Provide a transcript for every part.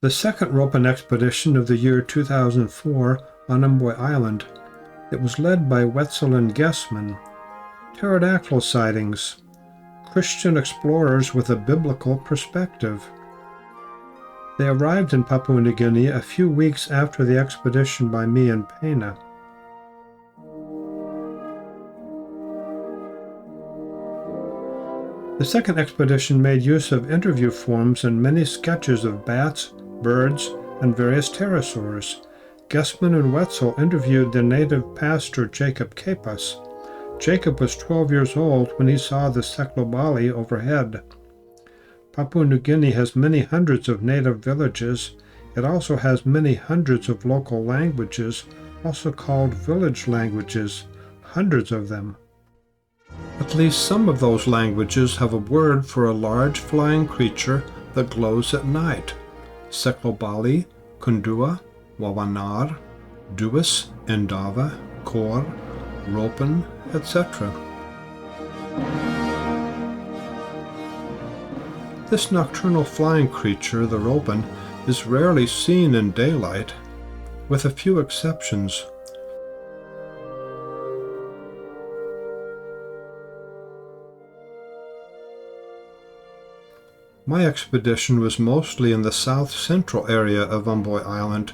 The second Ropen expedition of the year 2004 on Umboi Island. It was led by Woetzel-Guessman. Pterodactyl sightings. Christian explorers with a biblical perspective. They arrived in Papua New Guinea a few weeks after the expedition by me and Pena. The second expedition made use of interview forms and many sketches of bats, birds, and various pterosaurs. Guessman and Woetzel interviewed the native pastor Jacob Kapas. Jacob was 12 years old when he saw the Seklobali overhead. Papua New Guinea has many hundreds of native villages. It also has many hundreds of local languages, also called village languages, hundreds of them. At least some of those languages have a word for a large flying creature that glows at night. Seklobali, Kundua, Wawanar, Duis, Endava, Kor, Ropen, etc. This nocturnal flying creature, the Ropen, is rarely seen in daylight, with a few exceptions. My expedition was mostly in the south-central area of Umboi Island,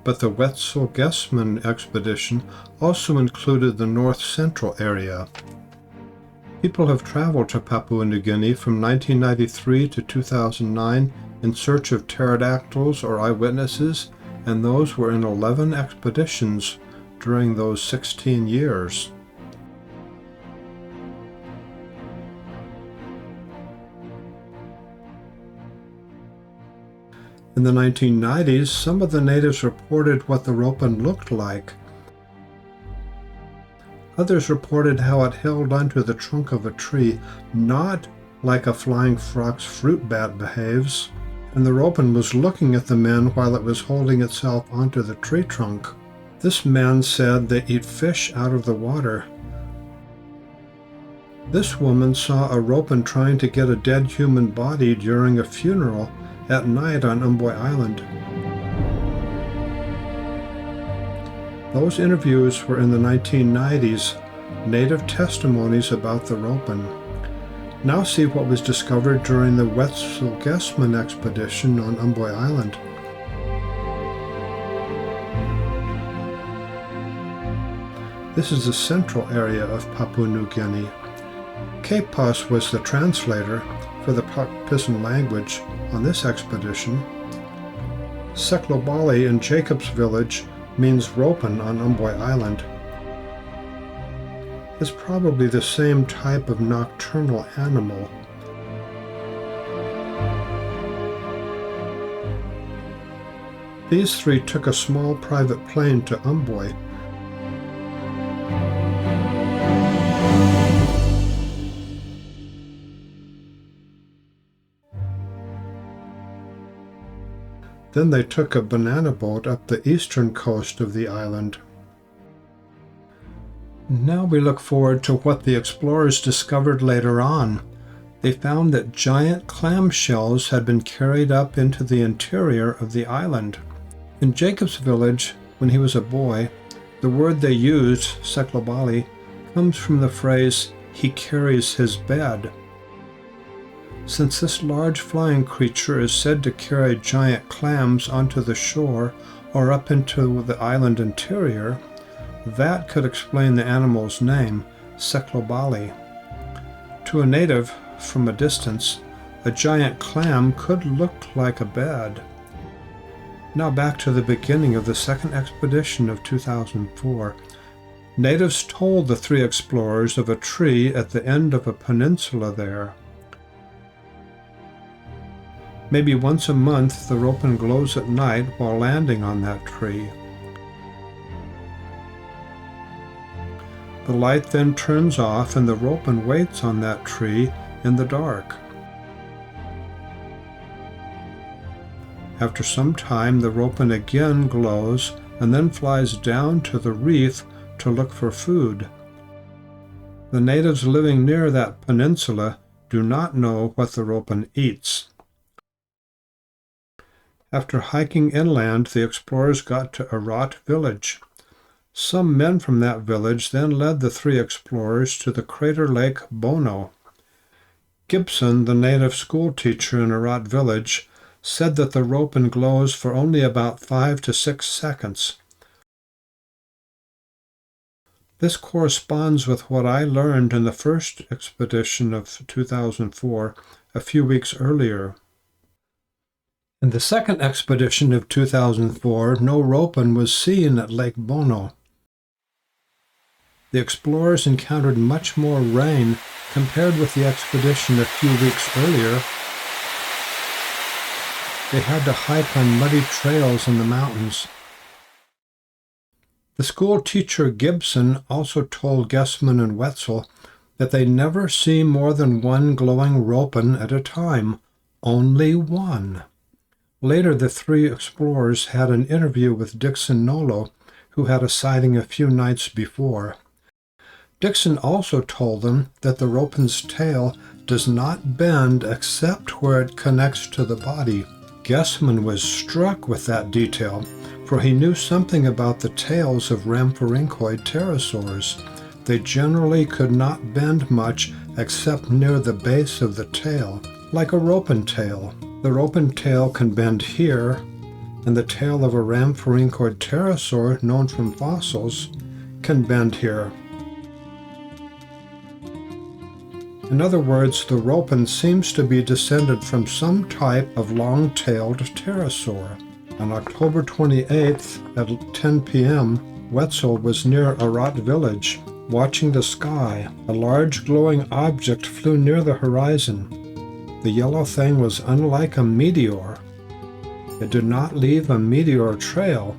but the Woetzel-Guessman expedition also included the north-central area. People have traveled to Papua New Guinea from 1993 to 2009 in search of pterodactyls or eyewitnesses, and those were in 11 expeditions during those 16 years. In the 1990s, some of the natives reported what the Ropen looked like. Others reported how it held onto the trunk of a tree, not like a flying frog's fruit bat behaves, and the Ropen was looking at the men while it was holding itself onto the tree trunk. This man said they eat fish out of the water. This woman saw a Ropen trying to get a dead human body during a funeral at night on Umboi Island. Those interviews were in the 1990s, native testimonies about the Ropen. Now see what was discovered during the Woetzel-Guessman expedition on Umboi Island. This is the central area of Papua New Guinea. Kapas was the translator for the Papisan language on this expedition. Seklobali in Jacob's village means Ropen on Umboi Island. It's probably the same type of nocturnal animal. These three took a small private plane to Umboi. Then they took a banana boat up the eastern coast of the island. Now we look forward to what the explorers discovered later on. They found that giant clam shells had been carried up into the interior of the island. In Jacob's village, when he was a boy, the word they used, Seklobali, comes from the phrase, "he carries his bed." Since this large flying creature is said to carry giant clams onto the shore or up into the island interior, that could explain the animal's name, Seklobali. To a native, from a distance, a giant clam could look like a bed. Now back to the beginning of the second expedition of 2004. Natives told the three explorers of a tree at the end of a peninsula there. Maybe once a month the Ropen glows at night while landing on that tree. The light then turns off and the Ropen waits on that tree in the dark. After some time the Ropen again glows and then flies down to the reef to look for food. The natives living near that peninsula do not know what the Ropen eats. After hiking inland, the explorers got to Arat village. Some men from that village then led the three explorers to the crater lake Bono. Gibson, the native school teacher in Arat village, said that the Ropen glows for only about 5 to 6 seconds. This corresponds with what I learned in the first expedition of 2004, a few weeks earlier. In the second expedition of 2004, no Ropen was seen at Lake Bono. The explorers encountered much more rain compared with the expedition a few weeks earlier. They had to hike on muddy trails in the mountains. The school teacher Gibson also told Guessman and Woetzel that they never see more than one glowing Ropen at a time, only one. Later, the three explorers had an interview with Dixon Nolo, who had a sighting a few nights before. Dixon also told them that the Ropen's tail does not bend except where it connects to the body. Guessman was struck with that detail, for he knew something about the tails of rhamphorhynchoid pterosaurs. They generally could not bend much except near the base of the tail, like a Ropen tail. The Ropen tail can bend here, and the tail of a rhamphorhynchoid pterosaur, known from fossils, can bend here. In other words, the Ropen seems to be descended from some type of long-tailed pterosaur. On October 28th at 10 p.m., Woetzel was near Arat village, watching the sky. A large glowing object flew near the horizon. The yellow thing was unlike a meteor. It did not leave a meteor trail.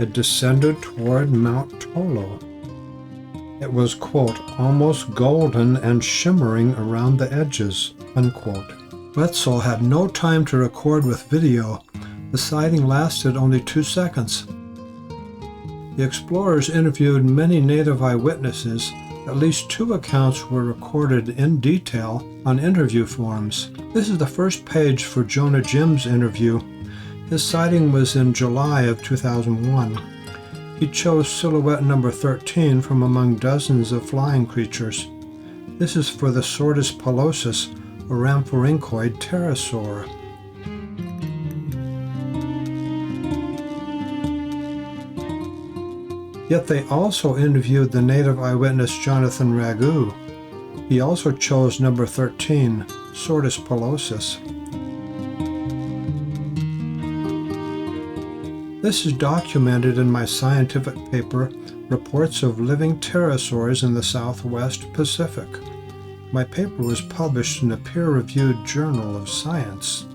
It descended toward Mount Tolo. It was, quote, almost golden and shimmering around the edges, unquote. Woetzel had no time to record with video. The sighting lasted only 2 seconds. The explorers interviewed many native eyewitnesses. At least 2 accounts were recorded in detail on interview forms. This is the first page for Jonah Jim's interview. His sighting was in July of 2001. He chose silhouette number 13 from among dozens of flying creatures. This is for the Sortus pilosus, a rhamphorhynchoid pterosaur. Yet they also interviewed the native eyewitness Jonathan Ragu. He also chose number 13, Sortus pilosus. This is documented in my scientific paper, Reports of Living Pterosaurs in the Southwest Pacific. My paper was published in a peer-reviewed journal of science.